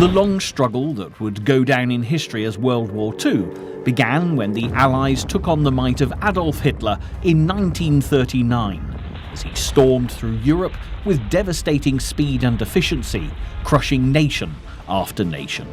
The long struggle that would go down in history as World War II began when the Allies took on the might of Adolf Hitler in 1939, as he stormed through Europe with devastating speed and efficiency, crushing nation after nation.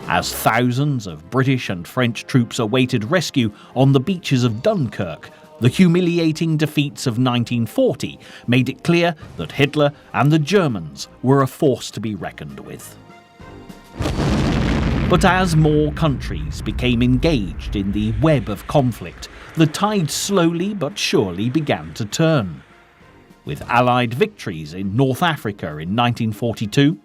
As thousands of British and French troops awaited rescue on the beaches of Dunkirk, the humiliating defeats of 1940 made it clear that Hitler and the Germans were a force to be reckoned with. But as more countries became engaged in the web of conflict, the tide slowly but surely began to turn. With Allied victories in North Africa in 1942,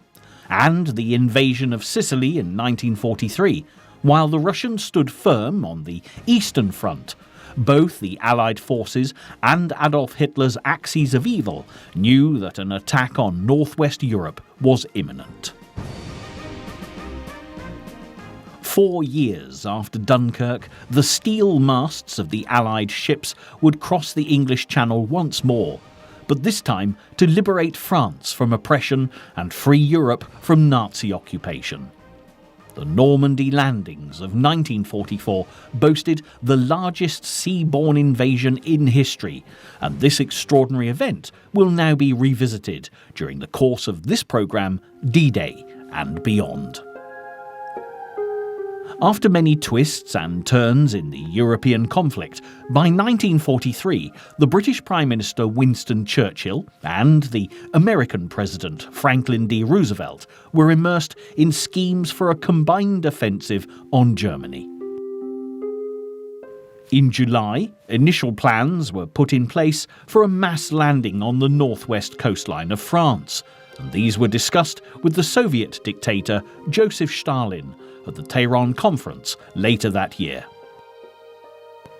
and the invasion of Sicily in 1943, while the Russians stood firm on the Eastern Front, both the Allied forces and Adolf Hitler's axes of evil knew that an attack on northwest Europe was imminent. 4 years after Dunkirk, the steel masts of the Allied ships would cross the English Channel once more, but this time to liberate France from oppression and free Europe from Nazi occupation. The Normandy landings of 1944 boasted the largest sea-borne invasion in history, and this extraordinary event will now be revisited during the course of this programme, D-Day and beyond. After many twists and turns in the European conflict, by 1943 the British Prime Minister Winston Churchill and the American President Franklin D. Roosevelt were immersed in schemes for a combined offensive on Germany. In July, initial plans were put in place for a mass landing on the northwest coastline of France, and these were discussed with the Soviet dictator Joseph Stalin at the Tehran Conference later that year.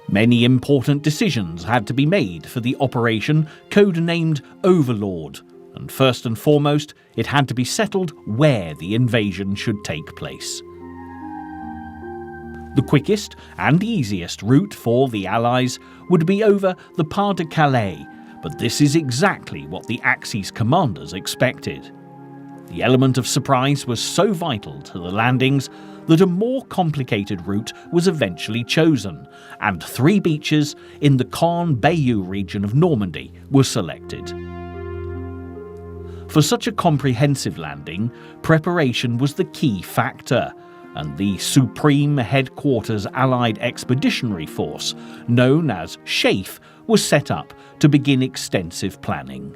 Many important decisions had to be made for the operation, codenamed Overlord, and first and foremost, it had to be settled where the invasion should take place. The quickest and easiest route for the Allies would be over the Pas de Calais, but this is exactly what the Axis commanders expected. The element of surprise was so vital to the landings that a more complicated route was eventually chosen, and 3 beaches in the Caen-Bayeux region of Normandy were selected. For such a comprehensive landing, preparation was the key factor, and the Supreme Headquarters Allied Expeditionary Force, known as SHAEF, was set up to begin extensive planning.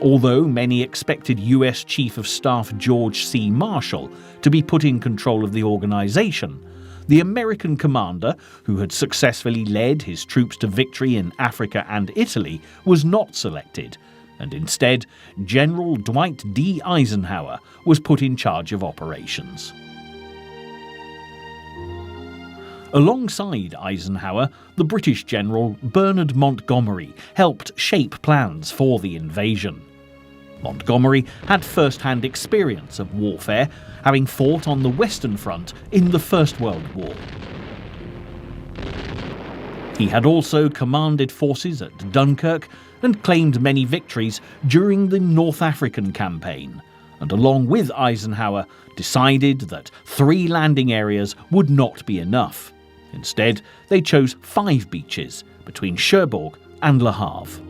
Although many expected US Chief of Staff George C. Marshall to be put in control of the organisation, the American commander, who had successfully led his troops to victory in Africa and Italy, was not selected, and instead General Dwight D. Eisenhower was put in charge of operations. Alongside Eisenhower, the British General Bernard Montgomery helped shape plans for the invasion. Montgomery had first-hand experience of warfare, having fought on the Western Front in the First World War. He had also commanded forces at Dunkirk and claimed many victories during the North African campaign, and along with Eisenhower decided that 3 landing areas would not be enough. Instead, they chose 5 beaches between Cherbourg and Le Havre.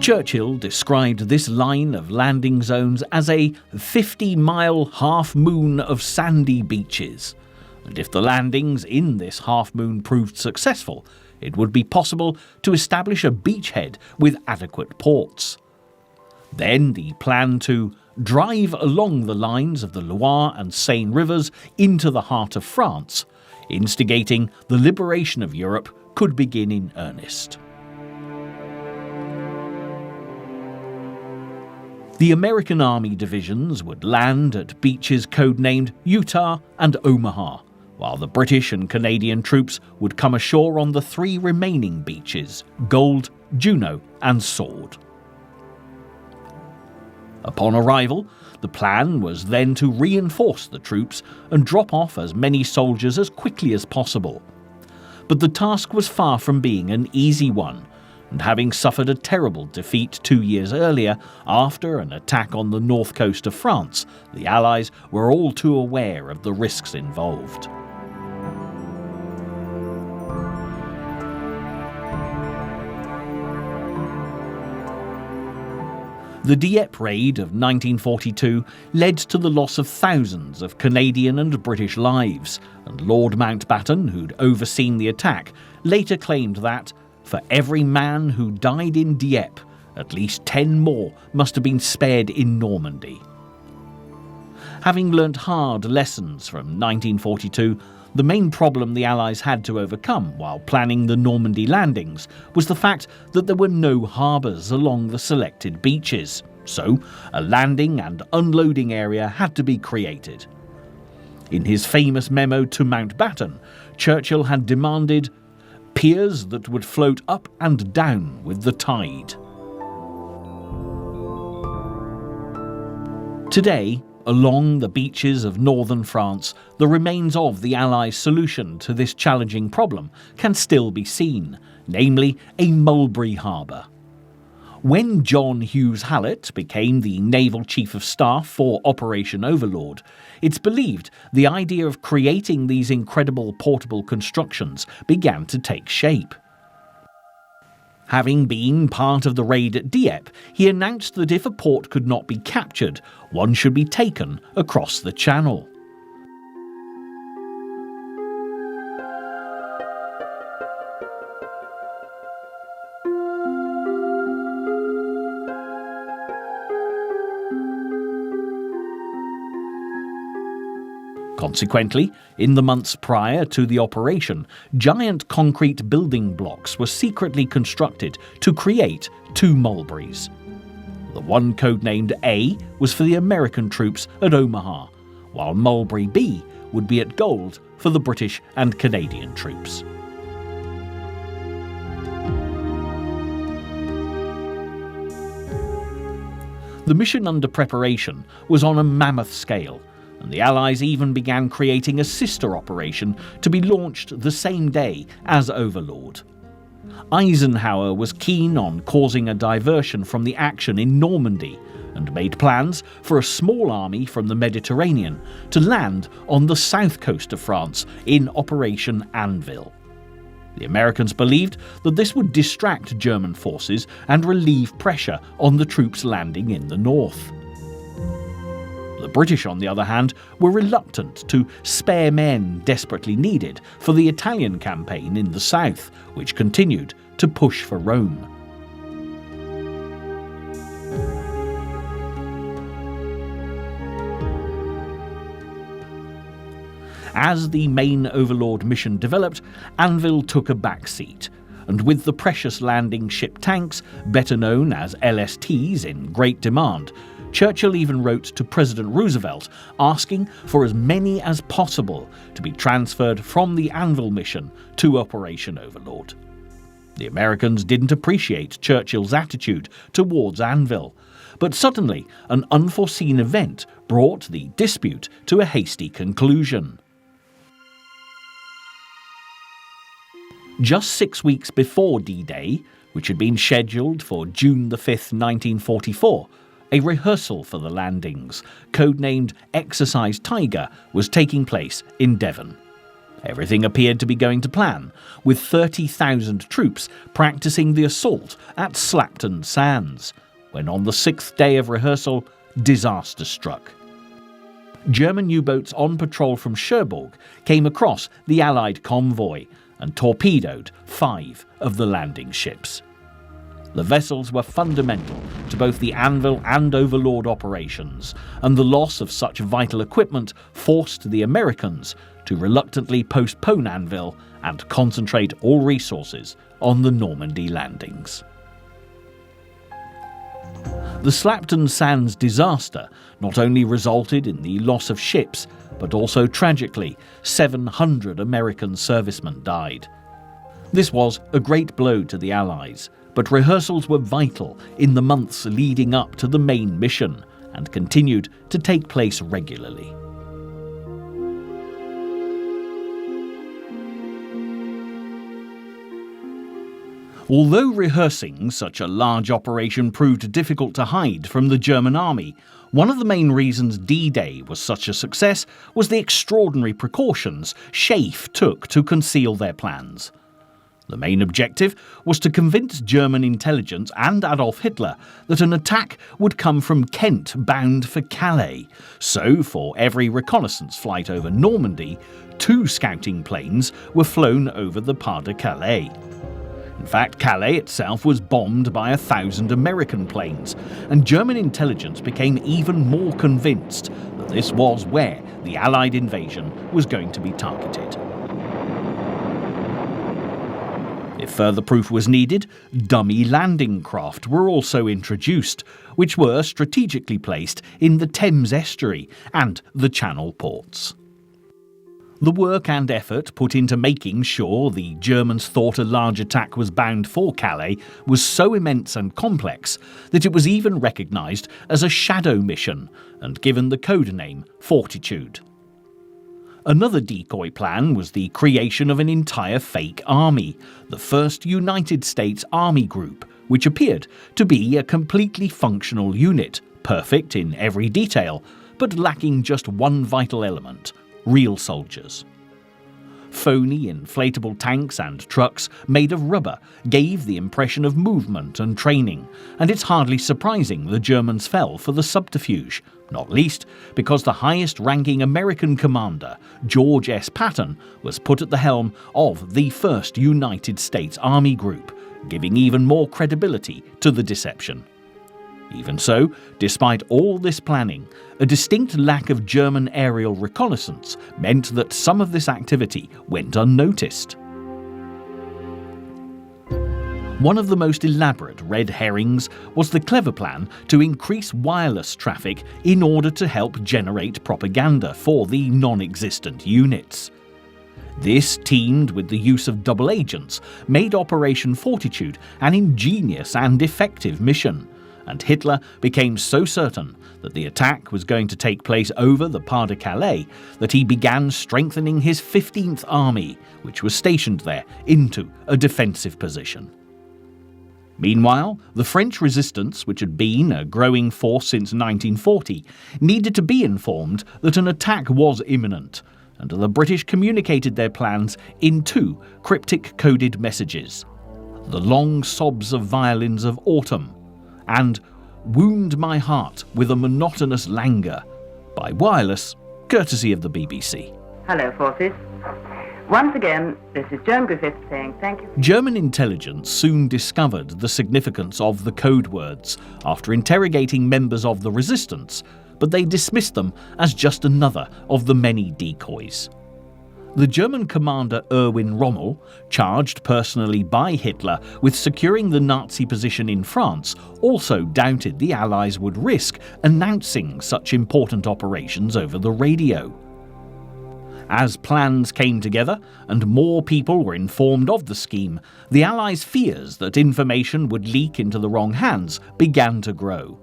Churchill described this line of landing zones as a 50-mile half-moon of sandy beaches, and if the landings in this half-moon proved successful, it would be possible to establish a beachhead with adequate ports. Then the plan to drive along the lines of the Loire and Seine rivers into the heart of France, instigating the liberation of Europe, could begin in earnest. The American Army divisions would land at beaches codenamed Utah and Omaha, while the British and Canadian troops would come ashore on the 3 remaining beaches, Gold, Juno and Sword. Upon arrival, The plan was then to reinforce the troops and drop off as many soldiers as quickly as possible. But the task was far from being an easy one, and having suffered a terrible defeat 2 years earlier after an attack on the north coast of France, the Allies were all too aware of the risks involved. The Dieppe raid of 1942 led to the loss of thousands of Canadian and British lives, and Lord Mountbatten, who'd overseen the attack, later claimed that, for every man who died in Dieppe, at least 10 more must have been spared in Normandy. Having learnt hard lessons from 1942, the main problem the Allies had to overcome while planning the Normandy landings was the fact that there were no harbours along the selected beaches, so a landing and unloading area had to be created. In his famous memo to Mountbatten, Churchill had demanded piers that would float up and down with the tide. Today, along the beaches of northern France, the remains of the Allies' solution to this challenging problem can still be seen, namely a Mulberry Harbour. When John Hughes Hallett became the Naval Chief of Staff for Operation Overlord, it's believed the idea of creating these incredible portable constructions began to take shape. Having been part of the raid at Dieppe, he announced that if a port could not be captured, one should be taken across the channel. Consequently, in the months prior to the operation, giant concrete building blocks were secretly constructed to create 2 Mulberries. The one codenamed A was for the American troops at Omaha, while Mulberry B would be at Gold for the British and Canadian troops. The mission under preparation was on a mammoth scale, and the Allies even began creating a sister operation to be launched the same day as Overlord. Eisenhower was keen on causing a diversion from the action in Normandy and made plans for a small army from the Mediterranean to land on the south coast of France in Operation Anvil. The Americans believed that this would distract German forces and relieve pressure on the troops landing in the north. The British, on the other hand, were reluctant to spare men desperately needed for the Italian campaign in the south, which continued to push for Rome. As the main Overlord mission developed, Anvil took a back seat, and with the precious landing ship tanks, better known as LSTs, in great demand, Churchill even wrote to President Roosevelt asking for as many as possible to be transferred from the Anvil mission to Operation Overlord. The Americans didn't appreciate Churchill's attitude towards Anvil, but suddenly an unforeseen event brought the dispute to a hasty conclusion. Just 6 weeks before D-Day, which had been scheduled for June the 5th, 1944, a rehearsal for the landings, codenamed Exercise Tiger, was taking place in Devon. Everything appeared to be going to plan, with 30,000 troops practicing the assault at Slapton Sands, when on the 6th day of rehearsal, disaster struck. German U-boats on patrol from Cherbourg came across the Allied convoy and torpedoed 5 of the landing ships. The vessels were fundamental to both the Anvil and Overlord operations, and the loss of such vital equipment forced the Americans to reluctantly postpone Anvil and concentrate all resources on the Normandy landings. The Slapton Sands disaster not only resulted in the loss of ships, but also tragically 700 American servicemen died. This was a great blow to the Allies, but rehearsals were vital in the months leading up to the main mission, and continued to take place regularly. Although rehearsing such a large operation proved difficult to hide from the German army, one of the main reasons D-Day was such a success was the extraordinary precautions SHAEF took to conceal their plans. The main objective was to convince German intelligence and Adolf Hitler that an attack would come from Kent bound for Calais. So, for every reconnaissance flight over Normandy, 2 scouting planes were flown over the Pas de Calais. In fact, Calais itself was bombed by 1,000 American planes, and German intelligence became even more convinced that this was where the Allied invasion was going to be targeted. If further proof was needed, dummy landing craft were also introduced, which were strategically placed in the Thames estuary and the Channel ports. The work and effort put into making sure the Germans thought a large attack was bound for Calais was so immense and complex that it was even recognised as a shadow mission and given the code name Fortitude. Another decoy plan was the creation of an entire fake army, the first United States Army Group, which appeared to be a completely functional unit, perfect in every detail, but lacking just one vital element: real soldiers. Phony inflatable tanks and trucks made of rubber gave the impression of movement and training, and it's hardly surprising the Germans fell for the subterfuge, not least because the highest-ranking American commander, George S. Patton, was put at the helm of the first United States Army Group, giving even more credibility to the deception. Even so, despite all this planning, a distinct lack of German aerial reconnaissance meant that some of this activity went unnoticed. One of the most elaborate red herrings was the clever plan to increase wireless traffic in order to help generate propaganda for the non-existent units. This, teamed with the use of double agents, made Operation Fortitude an ingenious and effective mission, and Hitler became so certain that the attack was going to take place over the Pas de Calais that he began strengthening his 15th Army, which was stationed there, into a defensive position. Meanwhile, the French resistance, which had been a growing force since 1940, needed to be informed that an attack was imminent, and the British communicated their plans in 2 cryptic coded messages: "The long sobs of violins of autumn," and "Wound my heart with a monotonous languor," by wireless, courtesy of the BBC. Hello, forces. Once again, this is Joan Griffith saying thank you. German intelligence soon discovered the significance of the code words after interrogating members of the resistance, but they dismissed them as just another of the many decoys. The German commander Erwin Rommel, charged personally by Hitler with securing the Nazi position in France, also doubted the Allies would risk announcing such important operations over the radio. As plans came together and more people were informed of the scheme, the Allies' fears that information would leak into the wrong hands began to grow.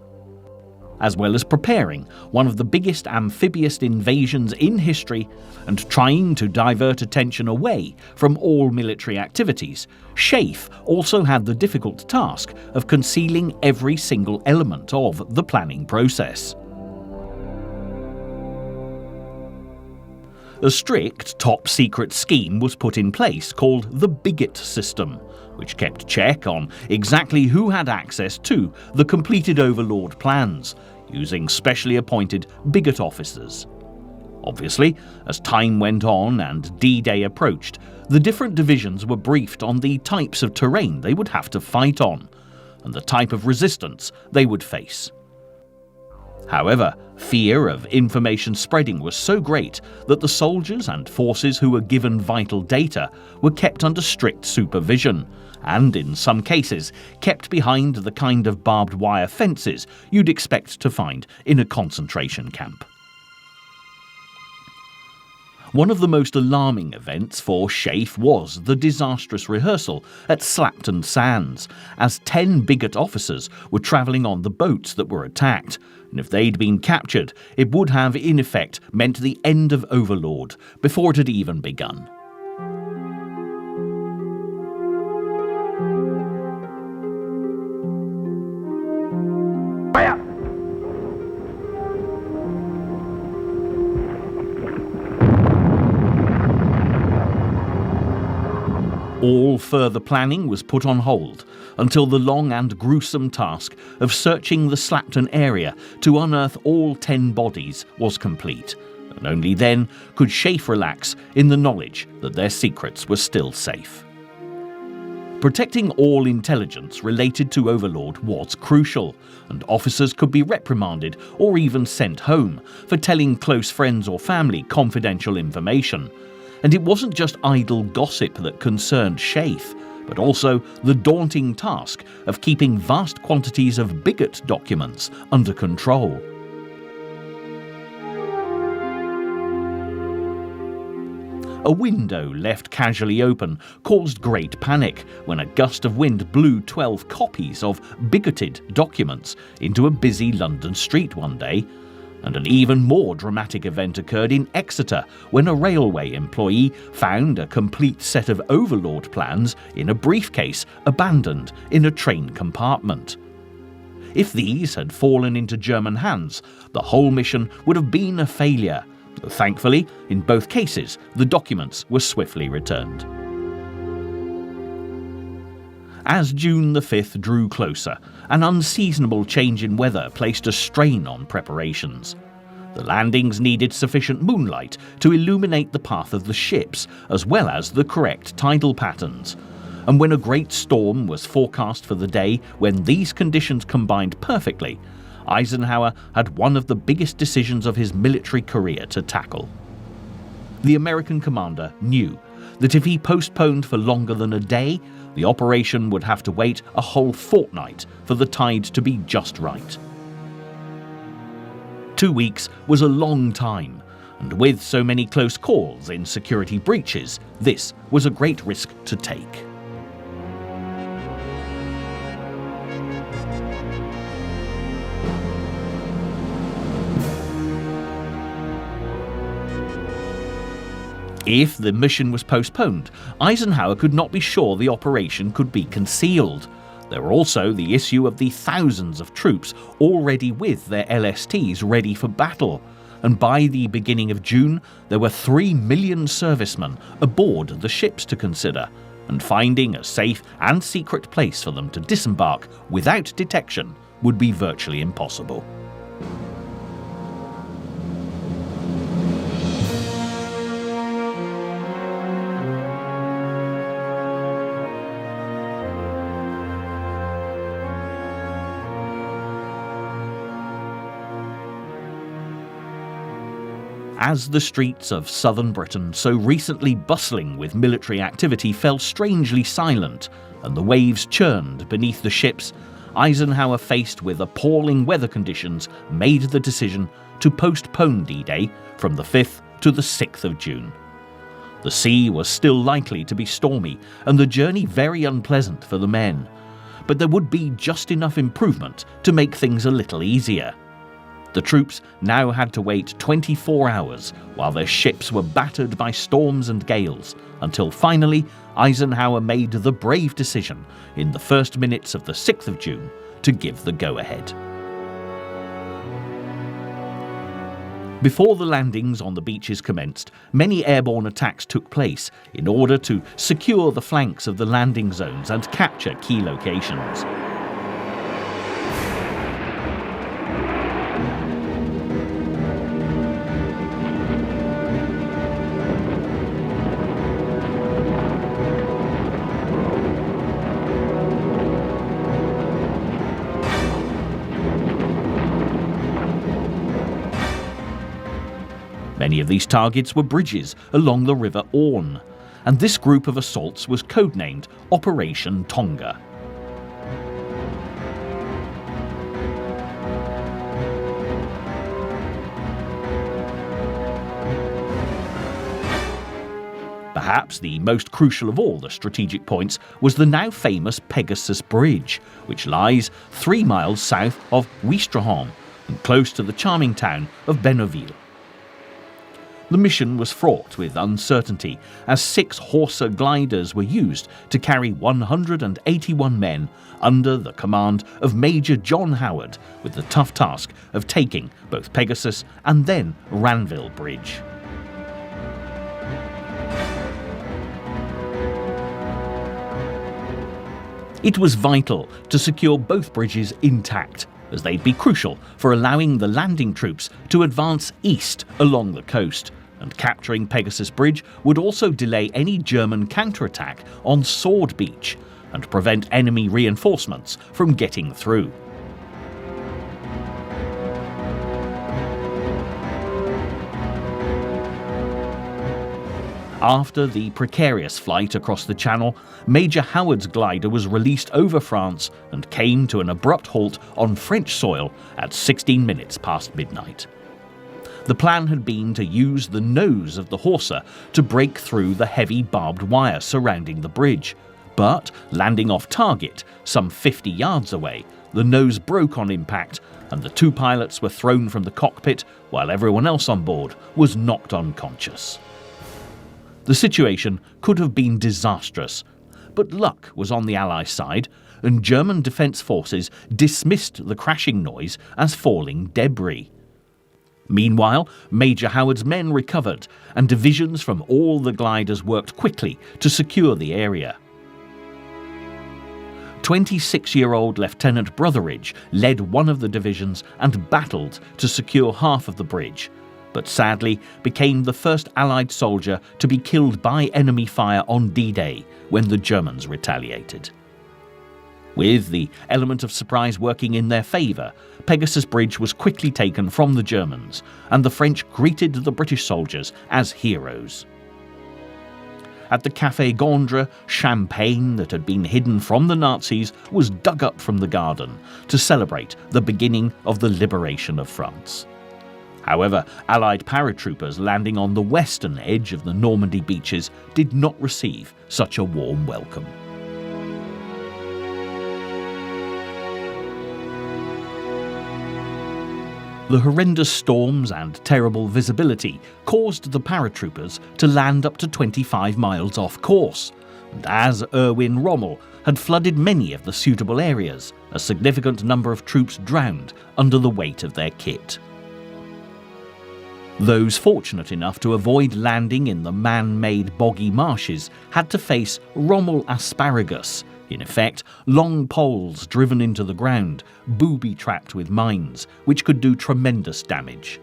As well as preparing one of the biggest amphibious invasions in history and trying to divert attention away from all military activities, SHAEF also had the difficult task of concealing every single element of the planning process. A strict top-secret scheme was put in place called the Bigot system, which kept check on exactly who had access to the completed Overlord plans, using specially appointed Bigot officers. Obviously, as time went on and D-Day approached, the different divisions were briefed on the types of terrain they would have to fight on, and the type of resistance they would face. However, fear of information spreading was so great that the soldiers and forces who were given vital data were kept under strict supervision, and in some cases kept behind the kind of barbed wire fences you'd expect to find in a concentration camp. One of the most alarming events for SHAEF was the disastrous rehearsal at Slapton Sands, as 10 bigot officers were travelling on the boats that were attacked, and if they'd been captured, it would have in effect meant the end of Overlord before it had even begun. All further planning was put on hold until the long and gruesome task of searching the Slapton area to unearth all 10 bodies was complete, and only then could SHAEF relax in the knowledge that their secrets were still safe. Protecting all intelligence related to Overlord was crucial, and officers could be reprimanded or even sent home for telling close friends or family confidential information. And it wasn't just idle gossip that concerned SHAEF, but also the daunting task of keeping vast quantities of bigot documents under control. A window left casually open caused great panic when a gust of wind blew 12 copies of bigoted documents into a busy London street one day. And an even more dramatic event occurred in Exeter when a railway employee found a complete set of Overlord plans in a briefcase abandoned in a train compartment. If these had fallen into German hands, the whole mission would have been a failure. Thankfully, in both cases, the documents were swiftly returned. As June the 5th drew closer, an unseasonable change in weather placed a strain on preparations. The landings needed sufficient moonlight to illuminate the path of the ships, as well as the correct tidal patterns. And when a great storm was forecast for the day when these conditions combined perfectly, Eisenhower had one of the biggest decisions of his military career to tackle. The American commander knew that if he postponed for longer than a day, the operation would have to wait a whole fortnight for the tide to be just right. 2 weeks was a long time, and with so many close calls in security breaches, this was a great risk to take. If the mission was postponed, Eisenhower could not be sure the operation could be concealed. There were also the issue of the thousands of troops already with their LSTs ready for battle, and by the beginning of June there were 3 million servicemen aboard the ships to consider, and finding a safe and secret place for them to disembark without detection would be virtually impossible. As the streets of southern Britain, so recently bustling with military activity, fell strangely silent and the waves churned beneath the ships, Eisenhower, faced with appalling weather conditions, made the decision to postpone D-Day from the 5th to the 6th of June. The sea was still likely to be stormy and the journey very unpleasant for the men, but there would be just enough improvement to make things a little easier. The troops now had to wait 24 hours while their ships were battered by storms and gales, until finally Eisenhower made the brave decision in the first minutes of the 6th of June to give the go-ahead. Before the landings on the beaches commenced, many airborne attacks took place in order to secure the flanks of the landing zones and capture key locations. Many of these targets were bridges along the River Orne, and this group of assaults was codenamed Operation Tonga. Perhaps the most crucial of all the strategic points was the now famous Pegasus Bridge, which lies 3 miles south of Ouistreham and close to the charming town of Bénouville. The mission was fraught with uncertainty, as 6 Horsa gliders were used to carry 181 men under the command of Major John Howard, with the tough task of taking both Pegasus and then Ranville Bridge. It was vital to secure both bridges intact, as they'd be crucial for allowing the landing troops to advance east along the coast, and capturing Pegasus Bridge would also delay any German counterattack on Sword Beach and prevent enemy reinforcements from getting through. After the precarious flight across the Channel, Major Howard's glider was released over France and came to an abrupt halt on French soil at 16 minutes past midnight. The plan had been to use the nose of the Horsa to break through the heavy barbed wire surrounding the bridge, but landing off target some 50 yards away, the nose broke on impact and the 2 pilots were thrown from the cockpit while everyone else on board was knocked unconscious. The situation could have been disastrous, but luck was on the Allies' side, and German defence forces dismissed the crashing noise as falling debris. Meanwhile, Major Howard's men recovered, and divisions from all the gliders worked quickly to secure the area. 26-year-old Lieutenant Brotheridge led one of the divisions and battled to secure half of the bridge, but sadly became the first Allied soldier to be killed by enemy fire on D-Day when the Germans retaliated. With the element of surprise working in their favour, Pegasus Bridge was quickly taken from the Germans, and the French greeted the British soldiers as heroes. At the Café Gandre, champagne that had been hidden from the Nazis was dug up from the garden to celebrate the beginning of the liberation of France. However, Allied paratroopers landing on the western edge of the Normandy beaches did not receive such a warm welcome. The horrendous storms and terrible visibility caused the paratroopers to land up to 25 miles off course, and as Erwin Rommel had flooded many of the suitable areas, a significant number of troops drowned under the weight of their kit. Those fortunate enough to avoid landing in the man-made boggy marshes had to face Rommel asparagus, in effect long poles driven into the ground, booby-trapped with mines, which could do tremendous damage.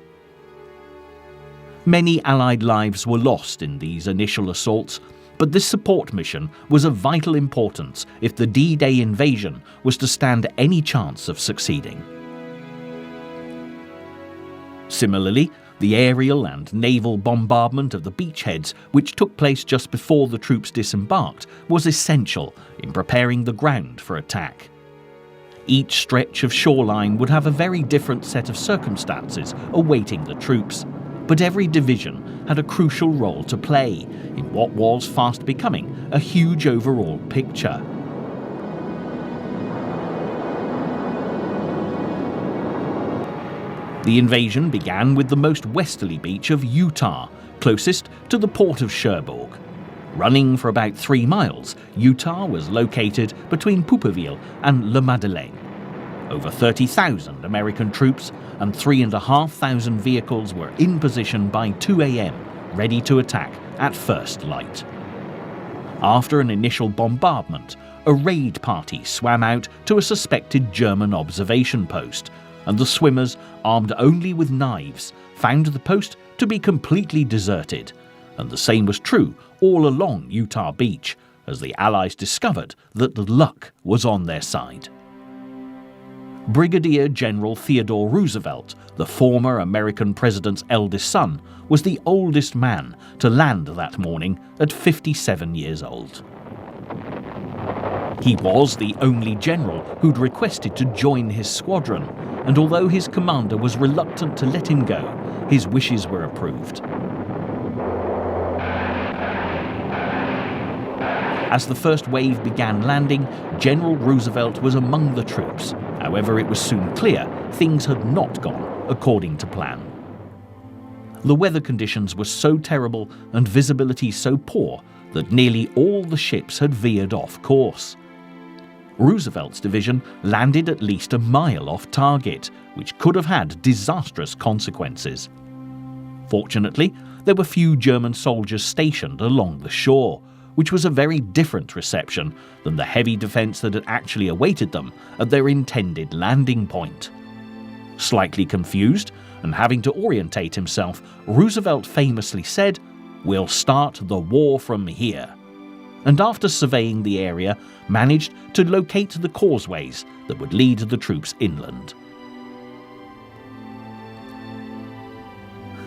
Many Allied lives were lost in these initial assaults, but this support mission was of vital importance if the D-Day invasion was to stand any chance of succeeding. Similarly, the aerial and naval bombardment of the beachheads, which took place just before the troops disembarked, was essential in preparing the ground for attack. Each stretch of shoreline would have a very different set of circumstances awaiting the troops, but every division had a crucial role to play in what was fast becoming a huge overall picture. The invasion began with the most westerly beach of Utah, closest to the port of Cherbourg. Running for about 3 miles, Utah was located between Pouperville and Le Madeleine. Over 30,000 American troops and 3,500 vehicles were in position by 2 a.m, ready to attack at first light. After an initial bombardment, a raid party swam out to a suspected German observation post, and the swimmers, armed only with knives, found the post to be completely deserted, and the same was true all along Utah Beach, as the Allies discovered that the luck was on their side. Brigadier General Theodore Roosevelt, the former American president's eldest son, was the oldest man to land that morning at 57 years old. He was the only general who'd requested to join his squadron, and although his commander was reluctant to let him go, his wishes were approved. As the first wave began landing, General Roosevelt was among the troops. However, it was soon clear things had not gone according to plan. The weather conditions were so terrible and visibility so poor that nearly all the ships had veered off course. Roosevelt's division landed at least a mile off target, which could have had disastrous consequences. Fortunately, there were few German soldiers stationed along the shore, which was a very different reception than the heavy defence that had actually awaited them at their intended landing point. Slightly confused and having to orientate himself, Roosevelt famously said, "We'll start the war from here," and after surveying the area, managed to locate the causeways that would lead the troops inland.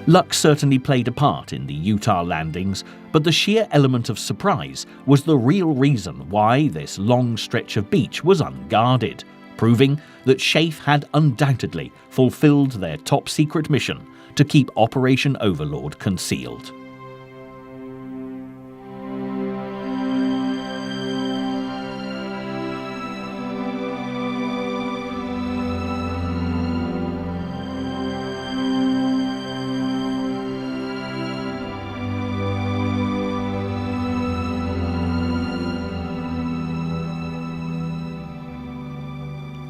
Luck certainly played a part in the Utah landings, but the sheer element of surprise was the real reason why this long stretch of beach was unguarded, proving that SHAEF had undoubtedly fulfilled their top-secret mission to keep Operation Overlord concealed.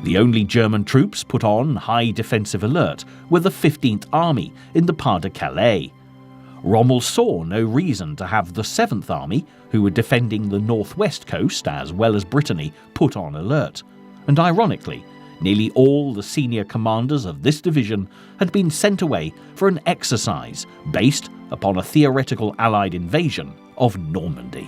The only German troops put on high defensive alert were the 15th Army in the Pas-de-Calais. Rommel saw no reason to have the 7th Army, who were defending the northwest coast as well as Brittany, put on alert. And ironically, nearly all the senior commanders of this division had been sent away for an exercise based upon a theoretical Allied invasion of Normandy.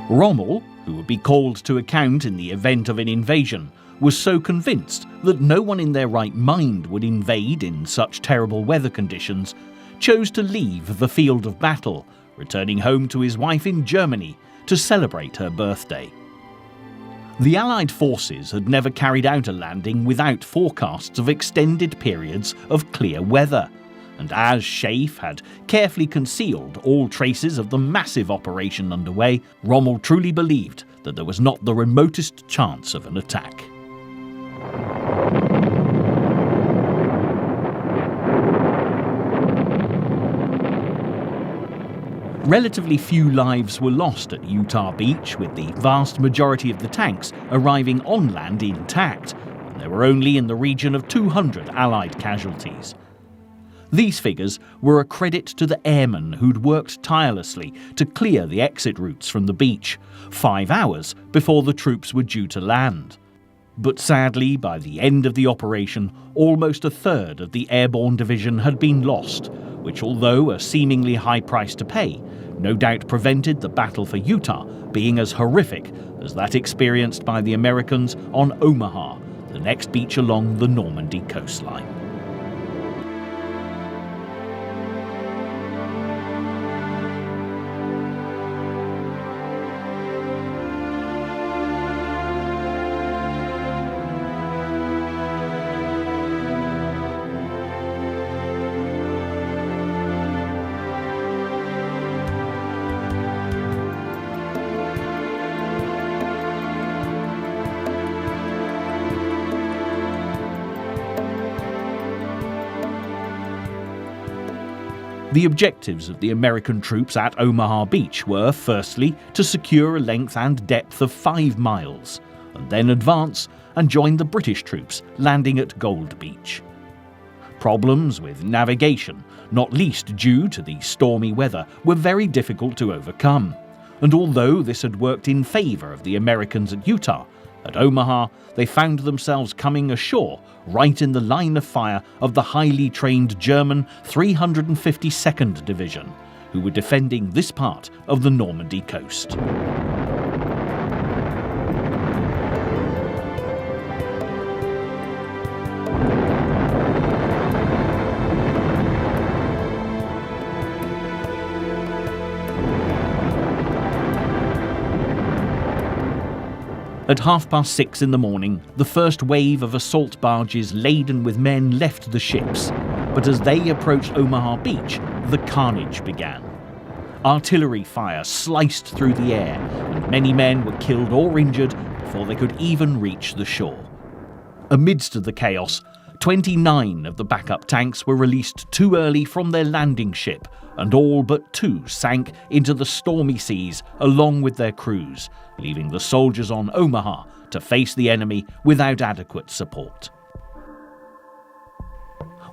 Rommel, who would be called to account in the event of an invasion, was so convinced that no one in their right mind would invade in such terrible weather conditions, chose to leave the field of battle, returning home to his wife in Germany to celebrate her birthday. The Allied forces had never carried out a landing without forecasts of extended periods of clear weather, and as SHAEF had carefully concealed all traces of the massive operation underway, Rommel truly believed that there was not the remotest chance of an attack. Relatively few lives were lost at Utah Beach, with the vast majority of the tanks arriving on land intact, and there were only in the region of 200 Allied casualties. These figures were a credit to the airmen who'd worked tirelessly to clear the exit routes from the beach, 5 hours before the troops were due to land. But sadly, by the end of the operation, almost a third of the airborne division had been lost, which, although a seemingly high price to pay, no doubt prevented the battle for Utah being as horrific as that experienced by the Americans on Omaha, the next beach along the Normandy coastline. The objectives of the American troops at Omaha Beach were, firstly, to secure a length and depth of 5 miles, and then advance and join the British troops landing at Gold Beach. Problems with navigation, not least due to the stormy weather, were very difficult to overcome, and although this had worked in favour of the Americans at Utah, at Omaha they found themselves coming ashore right in the line of fire of the highly trained German 352nd Division, who were defending this part of the Normandy coast. At 6:30 in the morning, the first wave of assault barges laden with men left the ships, but as they approached Omaha Beach, the carnage began, Artillery fire sliced through the air, and many men were killed or injured before they could even reach the shore. Amidst the chaos, 29 of the backup tanks were released too early from their landing ship, and all but 2 sank into the stormy seas along with their crews, leaving the soldiers on Omaha to face the enemy without adequate support.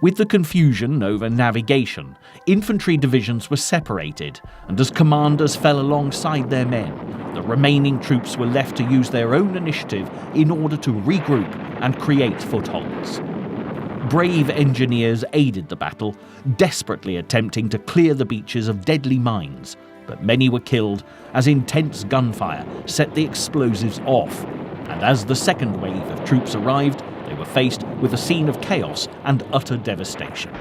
With the confusion over navigation, infantry divisions were separated, and as commanders fell alongside their men, the remaining troops were left to use their own initiative in order to regroup and create footholds. Brave engineers aided the battle, desperately attempting to clear the beaches of deadly mines, but many were killed as intense gunfire set the explosives off, and as the second wave of troops arrived, they were faced with a scene of chaos and utter devastation.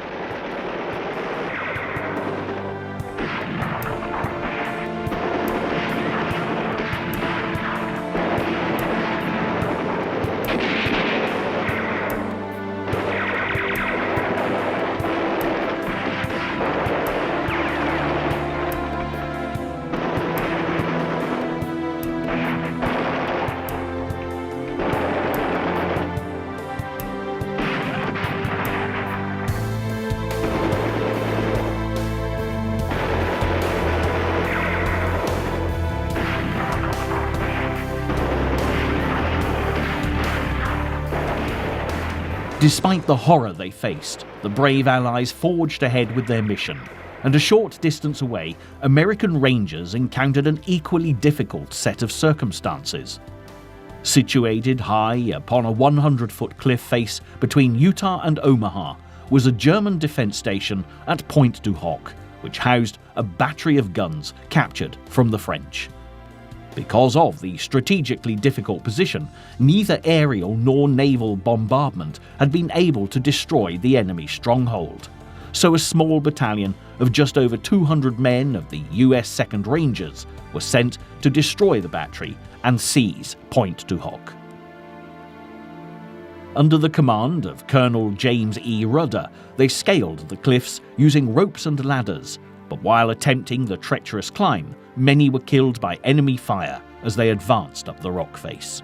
Despite the horror they faced, the brave Allies forged ahead with their mission, and a short distance away, American Rangers encountered an equally difficult set of circumstances. Situated high upon a 100-foot cliff face between Utah and Omaha was a German defense station at Pointe du Hoc, which housed a battery of guns captured from the French. Because of the strategically difficult position, neither aerial nor naval bombardment had been able to destroy the enemy stronghold. So a small battalion of just over 200 men of the US 2nd Rangers were sent to destroy the battery and seize Pointe du Hoc. Under the command of Colonel James E. Rudder, they scaled the cliffs using ropes and ladders, but while attempting the treacherous climb, many were killed by enemy fire as they advanced up the rock face.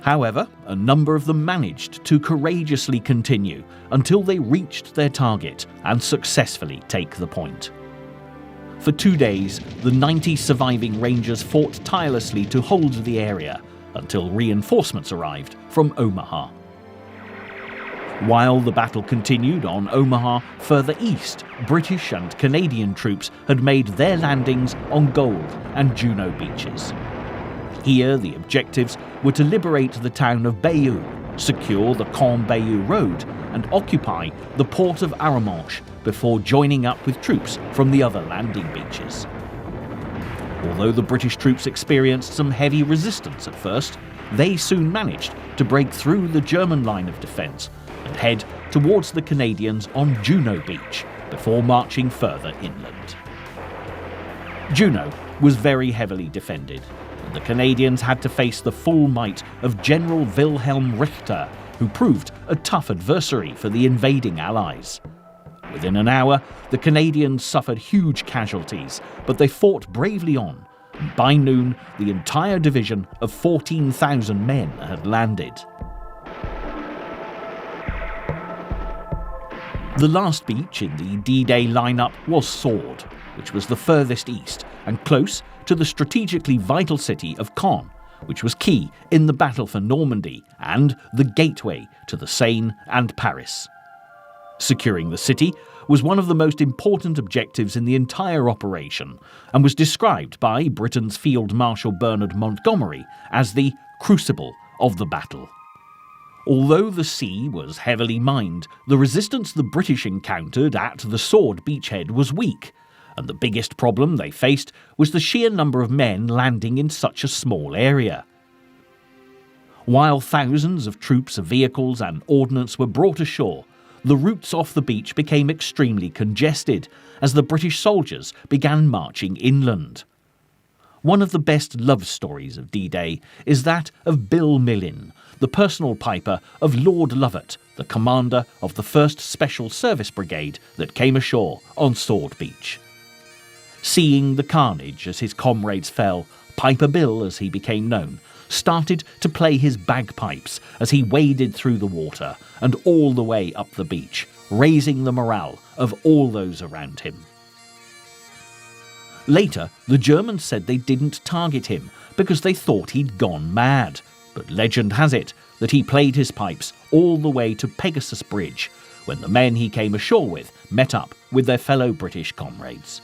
However, a number of them managed to courageously continue until they reached their target and successfully take the point. For 2 days, the 90 surviving Rangers fought tirelessly to hold the area until reinforcements arrived from Omaha. While the battle continued on Omaha, further east, British and Canadian troops had made their landings on Gold and Juno beaches. Here, the objectives were to liberate the town of Bayeux, secure the Caen-Bayeux road, and occupy the port of Arromanches before joining up with troops from the other landing beaches. Although the British troops experienced some heavy resistance at first, they soon managed to break through the German line of defence and head towards the Canadians on Juno Beach before marching further inland. Juno was very heavily defended, and the Canadians had to face the full might of General Wilhelm Richter, who proved a tough adversary for the invading Allies. Within an hour, the Canadians suffered huge casualties, but they fought bravely on, and by noon, the entire division of 14,000 men had landed. The last beach in the D-Day lineup was Sword, which was the furthest east and close to the strategically vital city of Caen, which was key in the battle for Normandy and the gateway to the Seine and Paris. Securing the city was one of the most important objectives in the entire operation and was described by Britain's Field Marshal Bernard Montgomery as the crucible of the battle. Although the sea was heavily mined, the resistance the British encountered at the Sword beachhead was weak, and the biggest problem they faced was the sheer number of men landing in such a small area. While thousands of troops, vehicles and ordnance were brought ashore, the routes off the beach became extremely congested as the British soldiers began marching inland. One of the best love stories of D-Day is that of Bill Millin, the personal piper of Lord Lovat, the commander of the 1st Special Service Brigade that came ashore on Sword Beach. seeing the carnage as his comrades fell, Piper Bill, as he became known, started to play his bagpipes as he waded through the water and all the way up the beach, raising the morale of all those around him. Later, the Germans said they didn't target him because they thought he'd gone mad, but legend has it that he played his pipes all the way to Pegasus Bridge when the men he came ashore with met up with their fellow British comrades.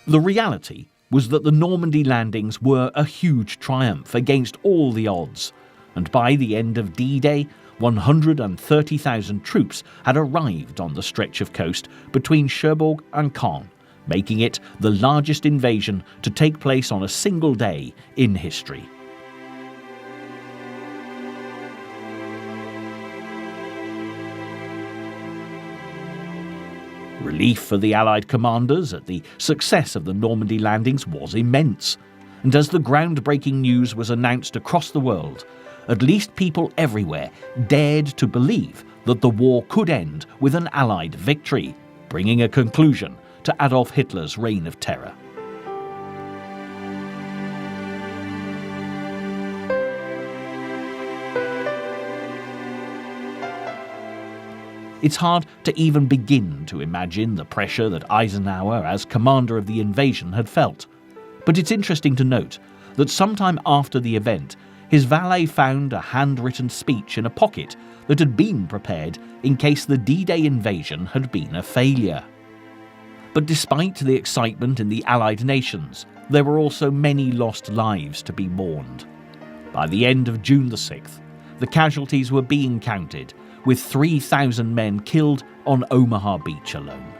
The reality was that the Normandy landings were a huge triumph against all the odds, and by the end of D-Day, 130,000 troops had arrived on the stretch of coast between Cherbourg and Caen, making it the largest invasion to take place on a single day in history. Relief for the Allied commanders at the success of the Normandy landings was immense, and as the groundbreaking news was announced across the world, at least people everywhere dared to believe that the war could end with an Allied victory, bringing a conclusion to Adolf Hitler's reign of terror. It's hard to even begin to imagine the pressure that Eisenhower, as commander of the invasion, had felt. But it's interesting to note that sometime after the event, his valet found a handwritten speech in a pocket that had been prepared in case the D-Day invasion had been a failure. But despite the excitement in the Allied nations, there were also many lost lives to be mourned. By the end of June the 6th, the casualties were being counted, with 3,000 men killed on Omaha Beach alone.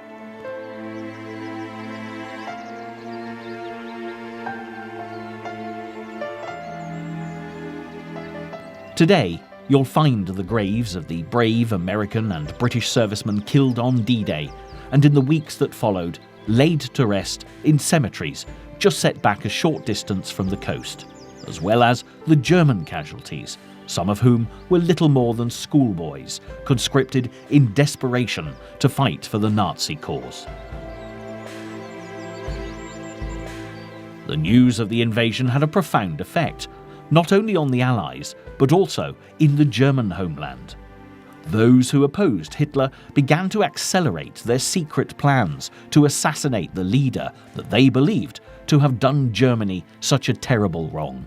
Today, you'll find the graves of the brave American and British servicemen killed on D-Day, and in the weeks that followed, laid to rest in cemeteries just set back a short distance from the coast, as well as the German casualties, some of whom were little more than schoolboys, conscripted in desperation to fight for the Nazi cause. The news of the invasion had a profound effect, not only on the Allies, but also in the German homeland. Those who opposed Hitler began to accelerate their secret plans to assassinate the leader that they believed to have done Germany such a terrible wrong.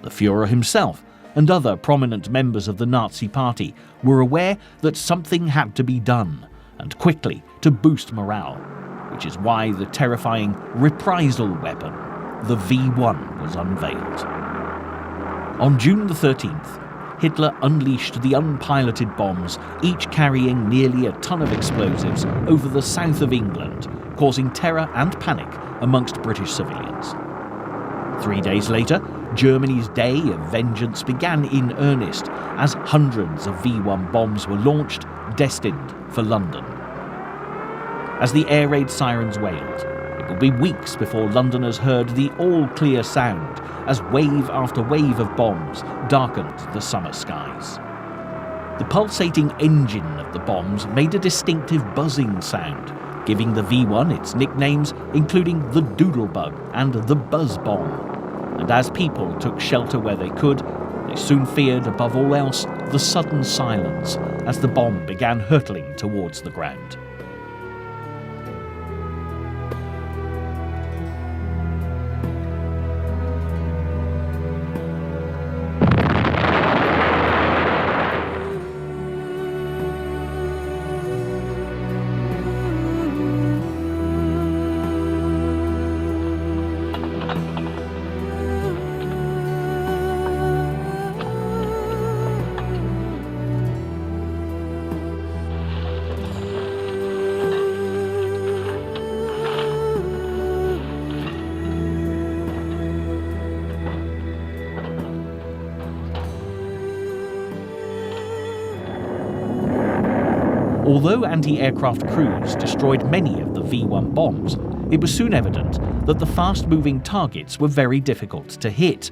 The Führer himself and other prominent members of the Nazi Party were aware that something had to be done, and quickly, to boost morale, which is why the terrifying reprisal weapon, the V1, was unveiled. On June the 13th, Hitler unleashed the unpiloted bombs, each carrying nearly a ton of explosives, over the south of England, causing terror and panic amongst British civilians. 3 days later, Germany's day of vengeance began in earnest as hundreds of V1 bombs were launched, destined for London. As the air raid sirens wailed, it would be weeks before Londoners heard the all-clear sound as wave after wave of bombs darkened the summer skies. The pulsating engine of the bombs made a distinctive buzzing sound, giving the V1 its nicknames, including the Doodlebug and the Buzz Bomb. And as people took shelter where they could, they soon feared, above all else, the sudden silence as the bomb began hurtling towards the ground. Although anti-aircraft crews destroyed many of the V1 bombs, it was soon evident that the fast-moving targets were very difficult to hit.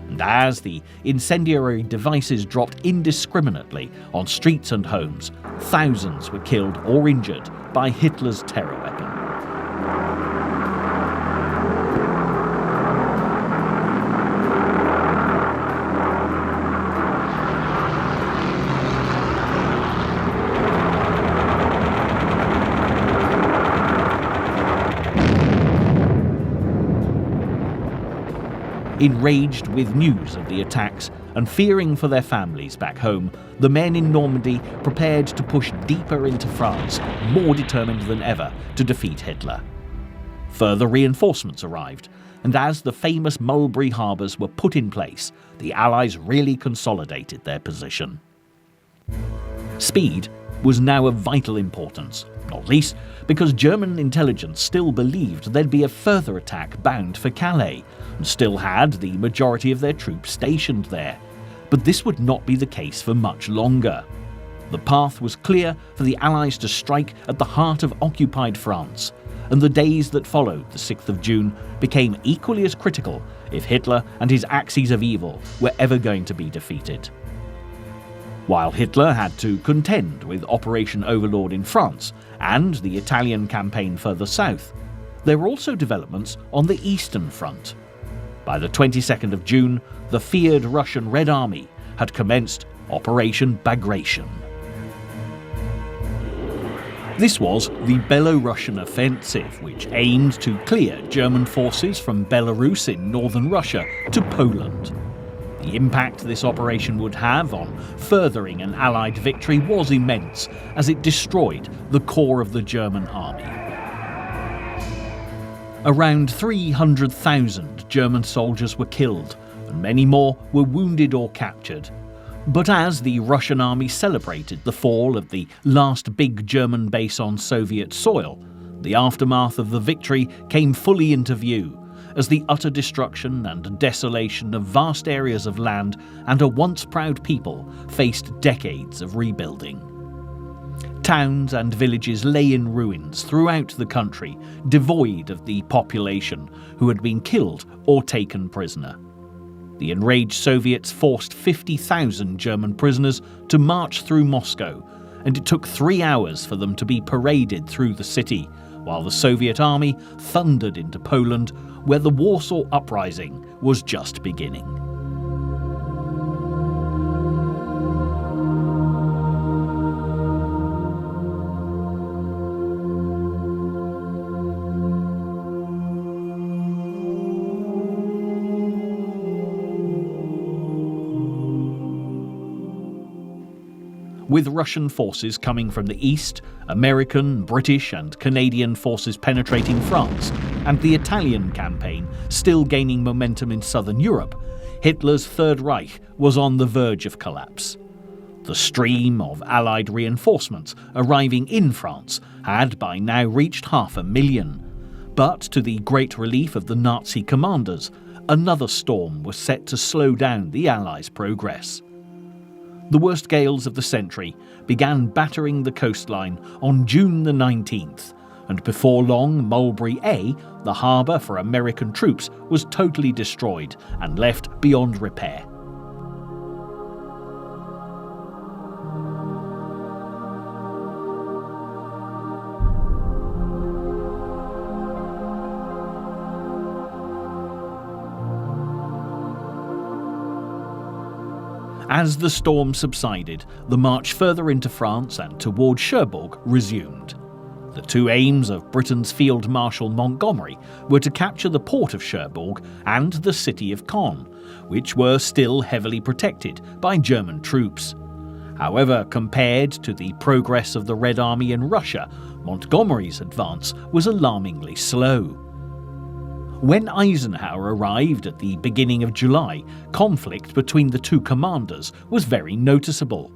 And as the incendiary devices dropped indiscriminately on streets and homes, thousands were killed or injured by Hitler's terror weapon. Enraged with news of the attacks and fearing for their families back home, the men in Normandy prepared to push deeper into France, more determined than ever to defeat Hitler. Further reinforcements arrived, and as the famous Mulberry harbours were put in place, the Allies really consolidated their position. Speed was now of vital importance, not least because German intelligence still believed there'd be a further attack bound for Calais, and still had the majority of their troops stationed there. But this would not be the case for much longer. The path was clear for the Allies to strike at the heart of occupied France, and the days that followed the 6th of June became equally as critical if Hitler and his axes of evil were ever going to be defeated. While Hitler had to contend with Operation Overlord in France and the Italian campaign further south, there were also developments on the Eastern Front. By the 22nd of June, the feared Russian Red Army had commenced Operation Bagration. This was the Belarusian offensive, which aimed to clear German forces from Belarus in northern Russia to Poland. The impact this operation would have on furthering an Allied victory was immense, as it destroyed the core of the German army. Around 300,000 German soldiers were killed, and many more were wounded or captured. But as the Russian army celebrated the fall of the last big German base on Soviet soil, the aftermath of the victory came fully into view, as the utter destruction and desolation of vast areas of land and a once proud people faced decades of rebuilding. Towns and villages lay in ruins throughout the country, devoid of the population who had been killed or taken prisoner. The enraged Soviets forced 50,000 German prisoners to march through Moscow, and it took 3 hours for them to be paraded through the city, while the Soviet army thundered into Poland, where the Warsaw Uprising was just beginning. With Russian forces coming from the east, American, British and Canadian forces penetrating France, and the Italian campaign still gaining momentum in southern Europe, Hitler's Third Reich was on the verge of collapse. The stream of Allied reinforcements arriving in France had by now reached 500,000. But to the great relief of the Nazi commanders, another storm was set to slow down the Allies' progress. The worst gales of the century began battering the coastline on June the 19th, and before long Mulberry A, the harbour for American troops, was totally destroyed and left beyond repair. As the storm subsided, the march further into France and toward Cherbourg resumed. The two aims of Britain's Field Marshal Montgomery were to capture the port of Cherbourg and the city of Caen, which were still heavily protected by German troops. However, compared to the progress of the Red Army in Russia, Montgomery's advance was alarmingly slow. When Eisenhower arrived at the beginning of July, conflict between the two commanders was very noticeable.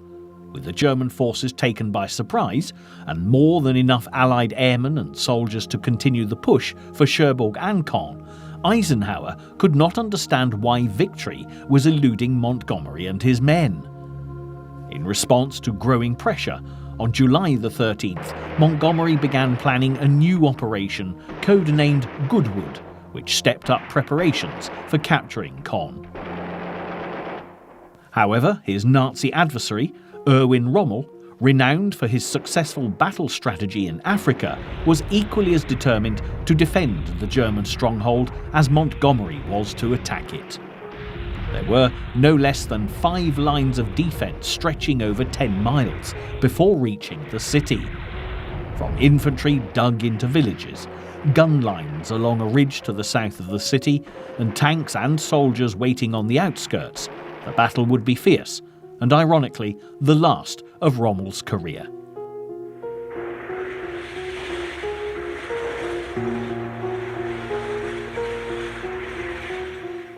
With the German forces taken by surprise, and more than enough Allied airmen and soldiers to continue the push for Cherbourg and Caen, Eisenhower could not understand why victory was eluding Montgomery and his men. In response to growing pressure, on July the 13th, Montgomery began planning a new operation codenamed Goodwood, which stepped up preparations for capturing Caen. However, his Nazi adversary, Erwin Rommel, renowned for his successful battle strategy in Africa, was equally as determined to defend the German stronghold as Montgomery was to attack it. There were no less than 5 lines of defence stretching over 10 miles before reaching the city. From infantry dug into villages, gun lines along a ridge to the south of the city, and tanks and soldiers waiting on the outskirts, the battle would be fierce, and ironically, the last of Rommel's career.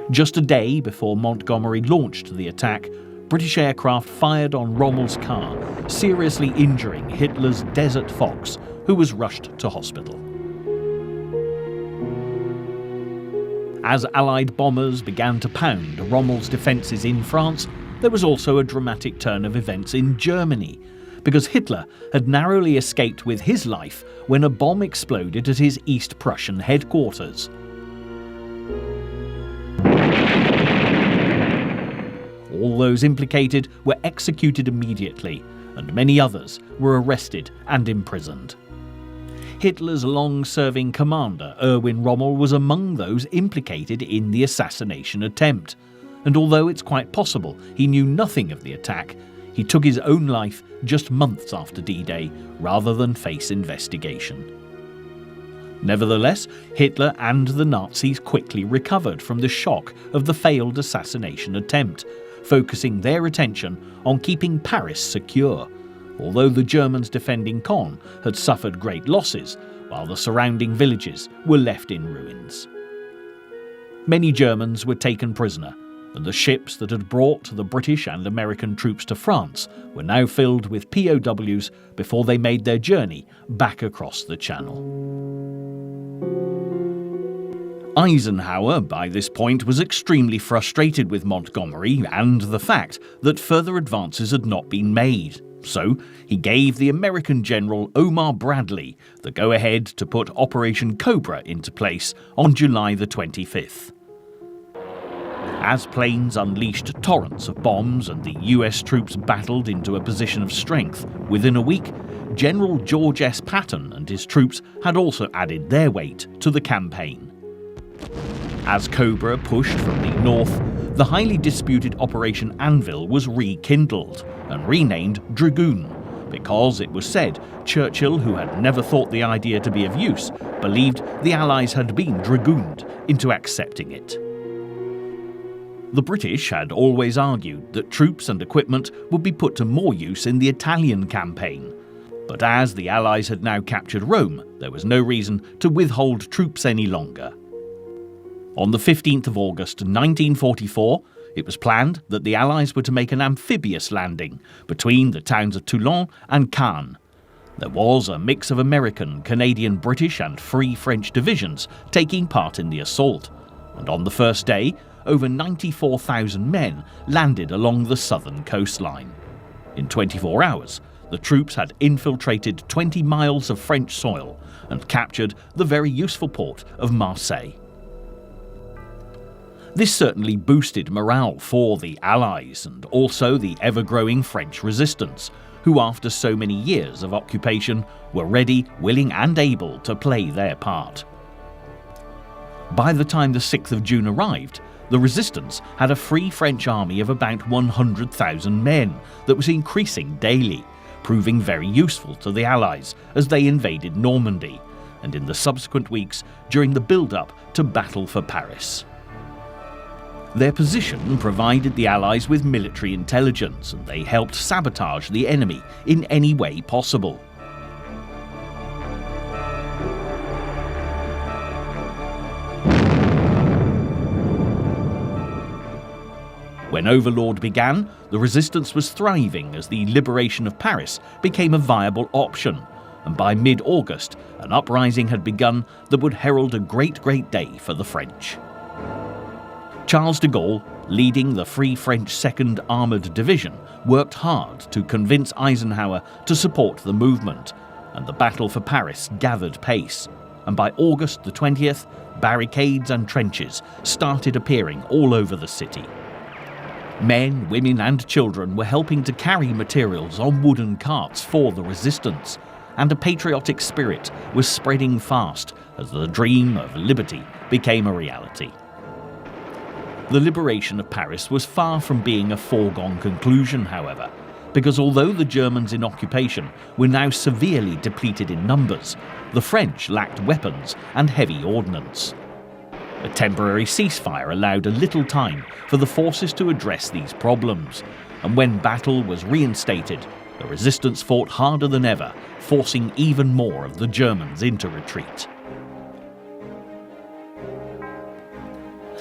Just a day before Montgomery launched the attack, British aircraft fired on Rommel's car, seriously injuring Hitler's Desert Fox, who was rushed to hospital. As Allied bombers began to pound Rommel's defences in France, there was also a dramatic turn of events in Germany, because Hitler had narrowly escaped with his life when a bomb exploded at his East Prussian headquarters. All those implicated were executed immediately, and many others were arrested and imprisoned. Hitler's long-serving commander, Erwin Rommel, was among those implicated in the assassination attempt, and although it's quite possible he knew nothing of the attack, he took his own life just months after D-Day rather than face investigation. Nevertheless, Hitler and the Nazis quickly recovered from the shock of the failed assassination attempt, focusing their attention on keeping Paris secure, although the Germans defending Caen had suffered great losses, while the surrounding villages were left in ruins. Many Germans were taken prisoner, and the ships that had brought the British and American troops to France were now filled with POWs before they made their journey back across the Channel. Eisenhower, by this point, was extremely frustrated with Montgomery and the fact that further advances had not been made. So he gave the American General Omar Bradley the go-ahead to put Operation Cobra into place on July the 25th. As planes unleashed torrents of bombs and the US troops battled into a position of strength, within a week, General George S. Patton and his troops had also added their weight to the campaign. As Cobra pushed from the north, the highly disputed Operation Anvil was rekindled and renamed Dragoon, because it was said Churchill, who had never thought the idea to be of use, believed the Allies had been dragooned into accepting it. The British had always argued that troops and equipment would be put to more use in the Italian campaign, but as the Allies had now captured Rome, there was no reason to withhold troops any longer. On the 15th of August 1944, it was planned that the Allies were to make an amphibious landing between the towns of Toulon and Caen. There was a mix of American, Canadian, British and Free French divisions taking part in the assault, and on the first day, over 94,000 men landed along the southern coastline. In 24 hours, the troops had infiltrated 20 miles of French soil and captured the very useful port of Marseille. This certainly boosted morale for the Allies and also the ever-growing French resistance, who after so many years of occupation were ready, willing and able to play their part. By the time the 6th of June arrived, the resistance had a Free French army of about 100,000 men that was increasing daily, proving very useful to the Allies as they invaded Normandy, and in the subsequent weeks during the build-up to Battle for Paris. Their position provided the Allies with military intelligence, and they helped sabotage the enemy in any way possible. When Overlord began, the resistance was thriving as the liberation of Paris became a viable option, and by mid-August, an uprising had begun that would herald a great day for the French. Charles de Gaulle, leading the Free French 2nd Armoured Division, worked hard to convince Eisenhower to support the movement, and the battle for Paris gathered pace, and by August the 20th, barricades and trenches started appearing all over the city. Men, women and children were helping to carry materials on wooden carts for the resistance, and a patriotic spirit was spreading fast as the dream of liberty became a reality. The liberation of Paris was far from being a foregone conclusion, however, because although the Germans in occupation were now severely depleted in numbers, the French lacked weapons and heavy ordnance. A temporary ceasefire allowed a little time for the forces to address these problems, and when battle was reinstated, the resistance fought harder than ever, forcing even more of the Germans into retreat.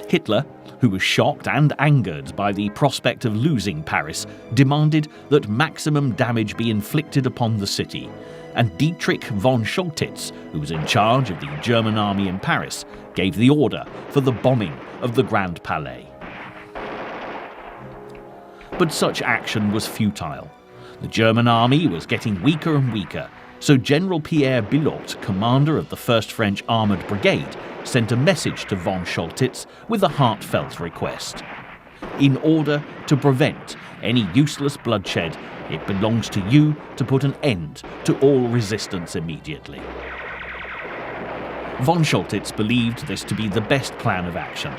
Hitler, who was shocked and angered by the prospect of losing Paris, demanded that maximum damage be inflicted upon the city, and Dietrich von Choltitz, who was in charge of the German army in Paris, gave the order for the bombing of the Grand Palais. But such action was futile. The German army was getting weaker and weaker, so General Pierre Billotte, commander of the 1st French Armoured Brigade, sent a message to von Choltitz with a heartfelt request. In order to prevent any useless bloodshed, it belongs to you to put an end to all resistance immediately. Von Choltitz believed this to be the best plan of action,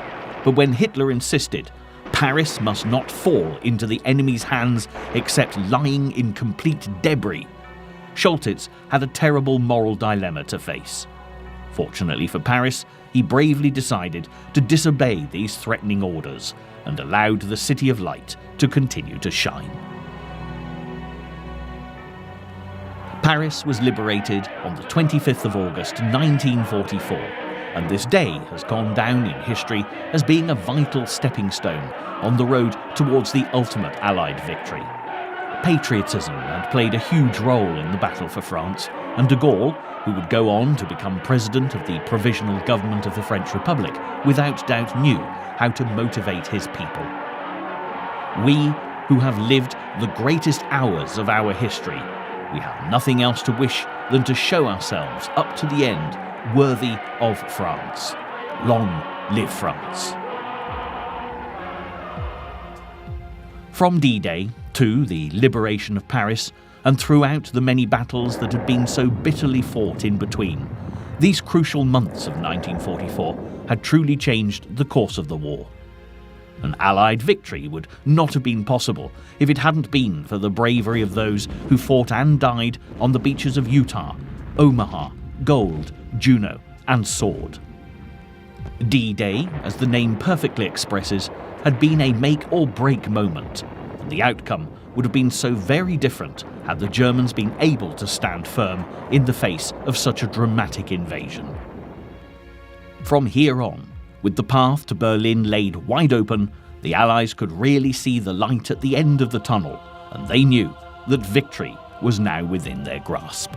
but when Hitler insisted, Paris must not fall into the enemy's hands except lying in complete debris, Choltitz had a terrible moral dilemma to face. Fortunately for Paris, he bravely decided to disobey these threatening orders and allowed the City of Light to continue to shine. Paris was liberated on the 25th of August 1944, and this day has gone down in history as being a vital stepping stone on the road towards the ultimate Allied victory. Patriotism had played a huge role in the battle for France, and de Gaulle, who would go on to become president of the Provisional Government of the French Republic, without doubt knew how to motivate his people. We, who have lived the greatest hours of our history, we have nothing else to wish than to show ourselves up to the end worthy of France. Long live France. From D-Day to the liberation of Paris, and throughout the many battles that had been so bitterly fought in between, these crucial months of 1944 had truly changed the course of the war. An Allied victory would not have been possible if it hadn't been for the bravery of those who fought and died on the beaches of Utah, Omaha, Gold, Juno, and Sword. D-Day, as the name perfectly expresses, had been a make-or-break moment, and the outcome would have been so very different had the Germans been able to stand firm in the face of such a dramatic invasion. From here on, with the path to Berlin laid wide open, the Allies could really see the light at the end of the tunnel, and they knew that victory was now within their grasp.